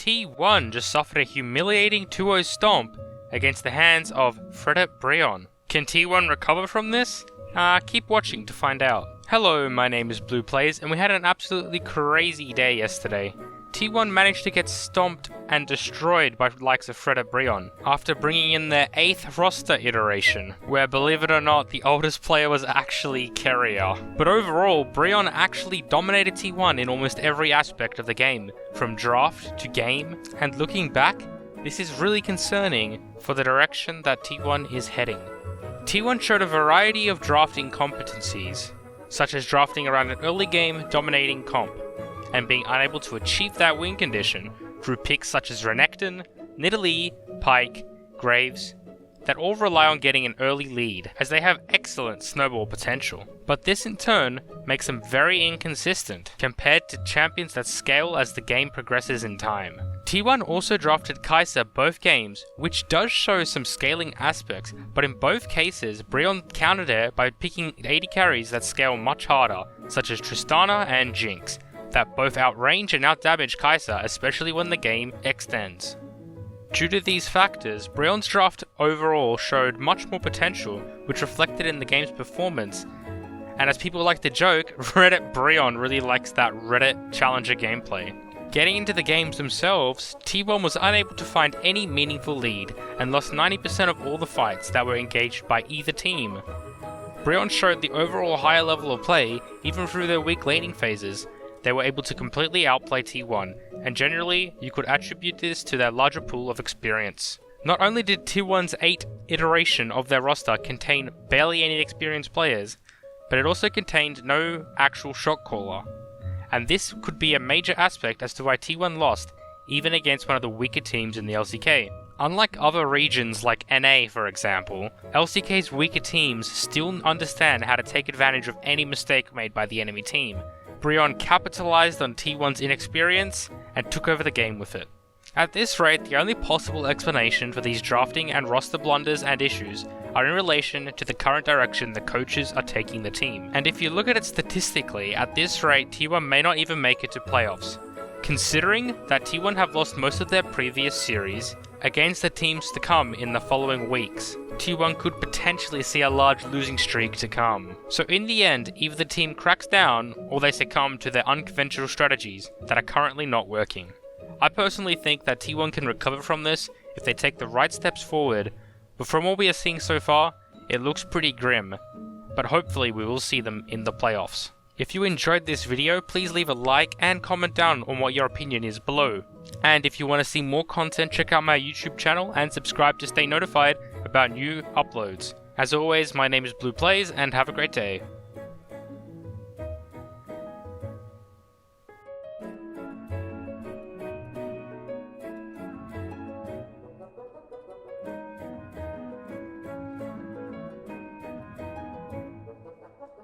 T1 just suffered a humiliating 2-0 stomp against the hands of Fredit Brion. Can T1 recover from this? Keep watching to find out. Hello, my name is BluePlays, and we had an absolutely crazy day yesterday. T1 managed to get stomped and destroyed by the likes of Fredit Brion after bringing in their 8th roster iteration, where, believe it or not, the oldest player was actually Carrier. But overall, Brion actually dominated T1 in almost every aspect of the game, from draft to game, and looking back, this is really concerning for the direction that T1 is heading. T1 showed a variety of drafting competencies, such as drafting around an early game dominating comp, and being unable to achieve that win condition through picks such as Renekton, Nidalee, Pyke, Graves, that all rely on getting an early lead, as they have excellent snowball potential. But this in turn makes them very inconsistent compared to champions that scale as the game progresses in time. T1 also drafted Kai'Sa both games, which does show some scaling aspects, but in both cases, Brion countered it by picking AD carries that scale much harder, such as Tristana and Jinx, that both outrange and outdamage Kai'Sa, especially when the game extends. Due to these factors, Brion's draft overall showed much more potential, which reflected in the game's performance. And as people like to joke, Fredit Brion really likes that Reddit challenger gameplay. Getting into the games themselves, T1 was unable to find any meaningful lead and lost 90% of all the fights that were engaged by either team. Brion showed the overall higher level of play even through their weak laning phases. They were able to completely outplay T1, and generally, you could attribute this to their larger pool of experience. Not only did T1's 8th iteration of their roster contain barely any experienced players, but it also contained no actual shot caller. And this could be a major aspect as to why T1 lost, even against one of the weaker teams in the LCK. Unlike other regions like NA for example, LCK's weaker teams still understand how to take advantage of any mistake made by the enemy team. Brion capitalized on T1's inexperience and took over the game with it. At this rate, the only possible explanation for these drafting and roster blunders and issues are in relation to the current direction the coaches are taking the team. And if you look at it statistically, at this rate T1 may not even make it to playoffs. Considering that T1 have lost most of their previous series against the teams to come in the following weeks, T1 could potentially see a large losing streak to come. So in the end, either the team cracks down or they succumb to their unconventional strategies that are currently not working. I personally think that T1 can recover from this if they take the right steps forward, but from what we are seeing so far, it looks pretty grim, but hopefully we will see them in the playoffs. If you enjoyed this video, please leave a like and comment down on what your opinion is below. And if you want to see more content, check out my YouTube channel and subscribe to stay notified about new uploads. As always, my name is BluePlays and have a great day.